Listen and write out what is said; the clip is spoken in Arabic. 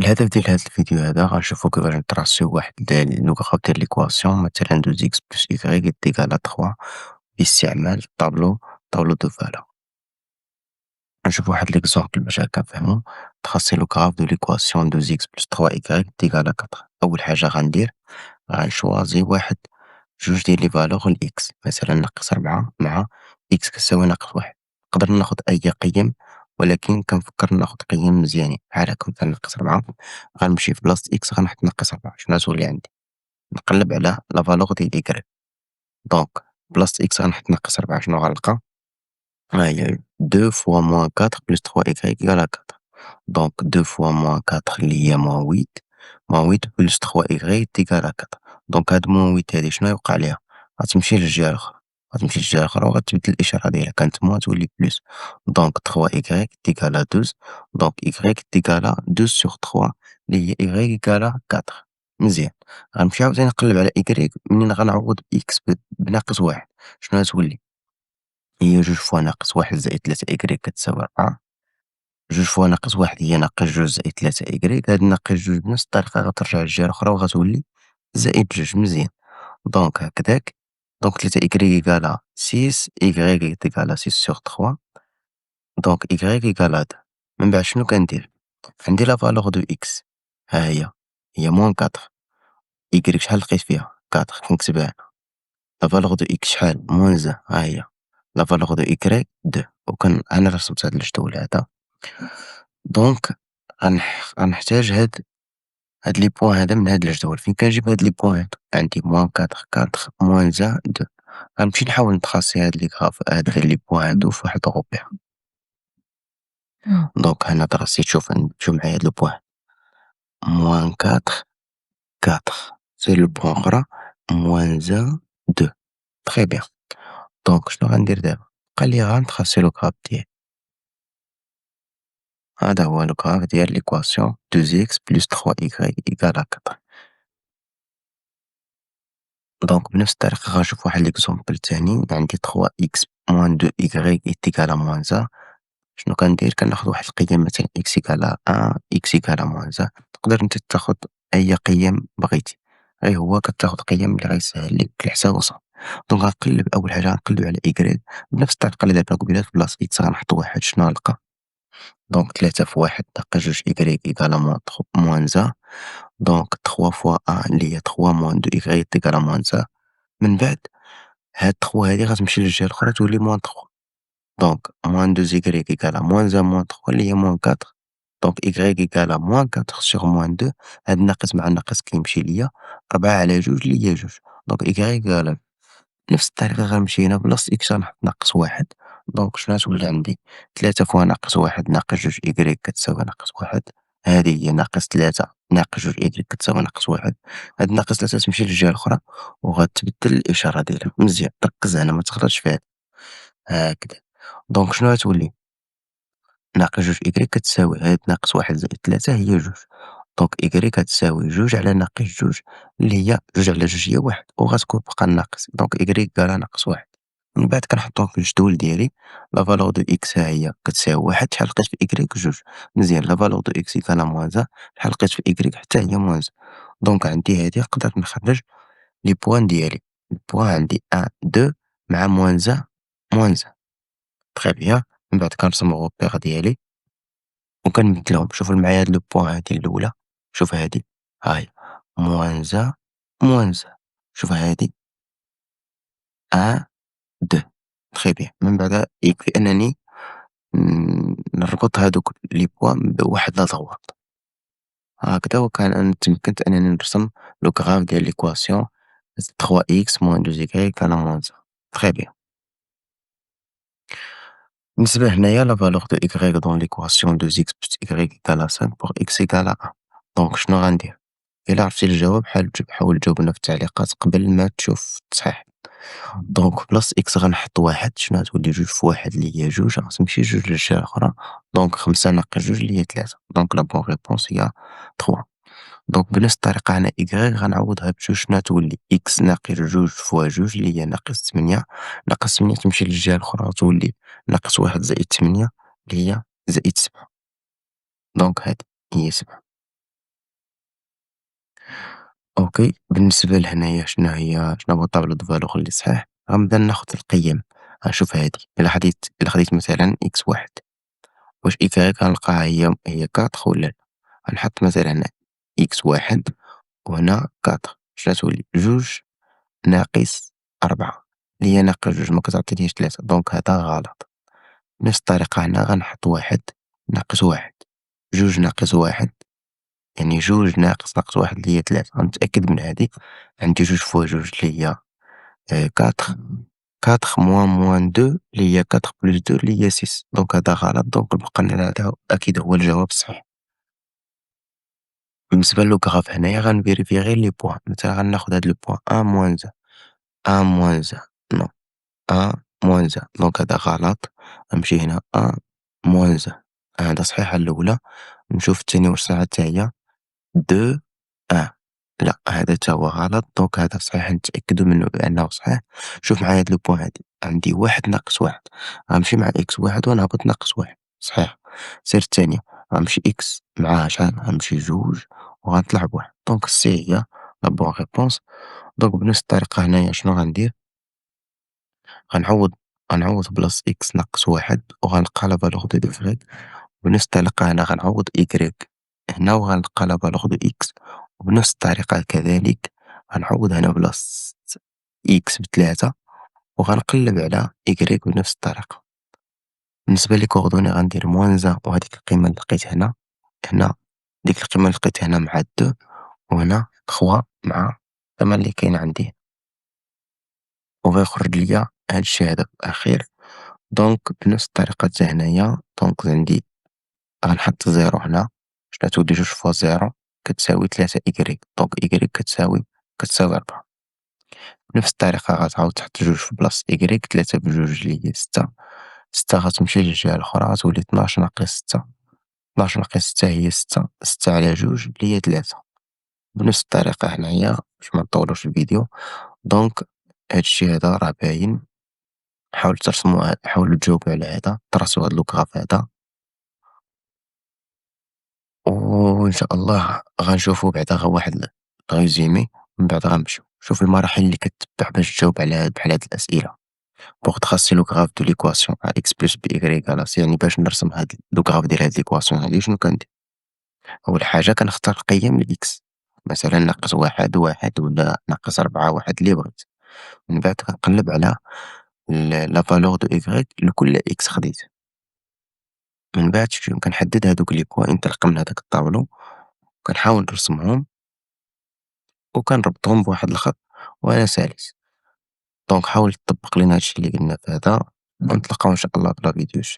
الهدف ديال هاد الفيديو هذا غنشوفو كيفاش نطراسيو واحد لو غراف ديال ليكواسيون مثلا 2x بلس y est égal à 3 باستعمال طابلو دو فالور. غنشوفو واحد ليكزومبل باش هكا نفهمو. تراسي لو غراف دو ليكواسيون 2x بلس 3y est égal à 4. أول حاجة غندير غنشوازي واحد جوج ديال لي فالور لإكس، مثلا ناقص 4 مع إكس كتساوي ناقص 1. نقدر ناخد أي قيم، ولكن كنفكر ناخد قيم مزيانين بحال هاكا مثلا ناقص 4. غنمشي في بلاصة إكس غنحط ناقص 4. شنو غتولي عندي؟ نقلب على لا فالور ديال إكغيك. دونك بلاصة إكس غنحط ناقص 4. شنو غنلقى؟ ها هي 2 فوا موان 4 بلس 3 إكغيك إيكال 4. دونك 2 فوا موان 4 اللي هي موان 8، موان 8 بلس 3 إكغيك إيكال 4. دونك هاد موان 8 هادي شنو يوقع ليها؟ غتمشي للجهة الأخرى، غتمشي للجهة الأخرى وغتبدل الإشارة ديالها، كانت موان تولي بلس. دونك 3 إكغيك إيكال 12. دونك إكغيك إيكال 12 سور 3 اللي هي إكغيك إيكال 4. مزيان. غنمشي عاوتاني نقلب على إكغيك منين غنعوض إكس بناقص 1. شنو غتولي؟ هي 2 فوا ناقص 1 زائد 3 إكغيك كتساوي 4. 2 فوا ناقص 1 هي ناقص 2 زائد 3 إكغيك. هاد ناقص 2 بنفس الطريقة غترجع للجهة الأخرى وغتولي زائد 2. مزيان. دونك هكداك. دونك 3 إكغيك إيكالا 6 إكغيك إيكالا 6 سور 3. دونك إكغيك إيكالا 2. من بعد شنو كندير؟ عندي لا فالور دو إكس ها هي موان 4. إكغيك شحال لقيت فيها؟ 4 كنكتبها هنا. لا فالور دو إكس شحال؟ موان 1 ها هي. لا فالور دو إكغيك 2. أنا رسمت هاد الجدول هذا. دونك غنحتاج هاد لي بوان هذا من هاد الجدول. فين كنجيب هاد لي بوان هادو؟ عندي موان 4 4 موان 1 2. غنمشي نحاول نتراسي هاد لي غراف هاد لي بوان هادو في واحد الروبير. دونك هنا تراسيت. شوف نمشيو معايا هاد لو بوان موان 4 4 سير لو بوان أخرى موان 1 2. تخي بيان. دونك شنو غندير دابا؟ بقى لي غنتراسي لو غراف ديالي. هذا هو لو غراف ديال ليكواسيون 2x بلس 3y إيكال 4. دونك بنفس الطريقة غنشوف واحد ليكزومبل تاني. عندي 3x موان 2y إيكال موان 1. شنو كندير؟ كناخد واحد القيم مثلا x إيكالا 1 x إيكالا موان 1. تقدر نتا تاخد أي قيم بغيتي، غير هو كتاخد قيم اللي غيسهل ليك الحساب وصافي. دونك غنقلب أول حاجة غنقلب على y بنفس الطريقة اللي درنا قبيلة. في بلاصة x غنحط 1. شنو غنلقى؟ دونك 3 في 1 ناقص 2 y إيكالا موان 1. دونك 3 فوا 1 اللي هي 3 موان 2 y إيكالا موان 1. من بعد هاد 3 هادي غتمشي للجهة الأخرى تولي موان 3. دونك موان 2 زيكغيك إيكالا موان 1 موان 3 اللي هي موان 4. دونك إكغيك إيكالا موان 4 سيغ موان 2. هاد الناقص مع الناقص كيمشي ليا 4 على 2 اللي هي 2. دونك إكغيك إيكالا بنفس الطريقة غنمشي هنا بلاصة إكس غنحط ناقص 1. دونك شنو غتولي عندي؟ 3 فوا ناقص 1 ناقص 2 إكغيك كتساوي ناقص 1. هادي هي ناقص 3 ناقص 2 إكغيك كتساوي ناقص 1. هاد ناقص 3 تمشي للجهة الأخرى وغتبدل الإشارة ديالها. مزيان ركز هنا متغلطش في هاد. هاكدا. دونك شنو غتولي؟ ناقص 2 إكغيك كتساوي هاد ناقص 1 زائد 3 هي 2. دونك إكغيك غتساوي 2 على ناقص 2 اللي هي 2 على 2 هي 1 وغتكون بقى الناقص. دونك إكغيك كالا ناقص 1. من بعد كنحطهم في الجدول ديالي. لا فالور دو إكس ها هي كتساوي 1. شحال لقيت في إكغيك؟ 2. مزيان. لا فالور دو إكس إيكالا موان 1. شحال لقيت في إكغيك؟ حتى هي موان 1. دونك عندي هادي نقدر نخرج لي بوان ديالي. البوان عندي 1 2 مع موان 1 موان 1. تخي بيان. من بعد كنرسم الروبير ديالي وكنبدلهم. شوفوا معايا هاد لو بوان هادي الأولى. شوف هادي ها هي موان 1 موان 1. شوف هادي 1 2. تخي بيان. من بعد يكفي أنني نربط هادوك لي بوان بواحد لاصغوط. هكدا وكان أنا تمكنت أنني نرسم لو غراف ديال ليكواسيون 3x moins 2y كان moins 1. تخي بيان. بالنسبة هنايا لا فالور دو y دون ليكواسيون 2x plus y إيكالا 5 pour x إيكالا 1. دونك شنو غندير؟ إلا عرفتي الجواب حاول تجاوبنا في التعليقات قبل ما تشوف التصحيح. دونك بلاص إكس غنحط 1. شنو غتولي 2 في 1 اللي هي 2 غتمشي 2 للجهة الأخرى. دونك 5 ناقص 2 اللي هي 3. دونك لا بون ريبونس هي 3. دونك بنفس الطريقة هنا إكغيك غنعوضها ب2. شنو غتولي؟ إكس ناقص 2 فوا 2 اللي هي ناقص 8. ناقص 8 تمشي للجهة الأخرى غتولي ناقص 1 زائد 8 اللي هي زائد 7. دونك هادي هي 7. أوكي، بالنسبة لهنايا شنو هو الطابلو دو فالور اللي صحيح، غنبدا ناخد القيم، غنشوف هادي إلا خديت مثلًا x1 واش y غنلقاها هي 4 ولا لأ، غنحط مثلًا هنا x1 وهنا 4 شنو غتولي 2 - 4 اللي هي -2 ما كتعطينيش 3 دونك هذا غلط. بنفس الطريقة هنا غنحط 1 - 1 2 - 1 يعني 2 - -1 اللي هي 3 غنتأكد من هادي، عندي 2 فوا 2 اللي هي 4 4 - -2 اللي هي 4 + 2 اللي هي 6 دونك هذا غلط دونك المقنن هذا أكيد هو الجواب الصحيح. بالنسبة للغراف هنايا غنفيريفي غير لي بوان، مثلا غناخد هاد لو بوان 1 - 1 - 1 نو 1 - 1 دونك هذا غلط، غنمشي هنا 1 - 1 هذا صحيحة الأولى، نشوف التانية واش صحيحة حتى هي 2 لأ هذا تا هو غلط دونك هذا صحيح نتأكدو منه بأنه صحيح. شوف معايا هاد لو بوان هادي عندي 1 - 1 غنمشي مع x1 ونهبط -1 صحيح. سير التانية غنمشي x مع شحال غنمشي 2 وغنطلع ب1 دونك سي هي لا بون ريبونس. دونك بنفس الطريقة هنايا شنو غندير، غنعوض غنعوض بلاص x - 1 وغنلقى لا فالور دو y بنفس الطريقة هنا غنعوض y هنا وغنلقى لا فالور دو x وبنفس الطريقة كذلك غنعوض هنا بلاصة x ب3 وغنقلب على y بنفس الطريقة. بالنسبة لي كوردوني غندير -1 وهاديك القيمة اللي لقيت هنا ديك القيمة اللي لقيت هنا مع 2 وهنا 3 مع القيمة اللي كاينة عندي وغيخرج ليا هادشي هذا في الأخير. دونك بنفس الطريقة حتى هنايا دونك عندي غنحط 0 هنا باش تولي 2 فوا 0 كتساوي 3 إيكغيك دونك إيكغيك كتساوي 4. بنفس الطريقة غتعاود تحط 2 في بلاصة إيكغيك 3 ب2 اللي هي 6 6 غتمشي للجهة الأخرى غتولي 12 ناقص 6 12 ناقص 6 هي 6 6 على 2 اللي هي 3. بنفس الطريقة هنايا باش منطولوش الفيديو دونك هادشي هذا راه باين، حاولوا ترسموا حاولوا تجاوبوا على هذا طراسوا هاد لوغراف هذا وإن شاء الله غنشوفوا بعدا غير واحد الريزومي من بعد غنمشيو شوف المراحل اللي كتبع باش تجاوب على بحال هاد الأسئلة. pour tracer le graphe de l'équation ax plus by égale c يعني باش نرسم هاد لو غراف ديال هاد ليكواسيون هادي شنو كندير، أول حاجة كنختار القيم لإكس مثلا -1 1 ولا -4 1 اللي بغيت، من بعد كنقلب على لا فالور دو إيكغيك لكل إكس خديت، من بعد كنحدد هادوك لي بوان انطلاقا من هداك الطابلو وكنحاول نرسمهم وكنربطهم بواحد الخط وأنا سالي. دونك حاول تطبق لينا هادشي اللي قلنا في هذا ونتلاقاو إن شاء الله في لا فيديو الجاي.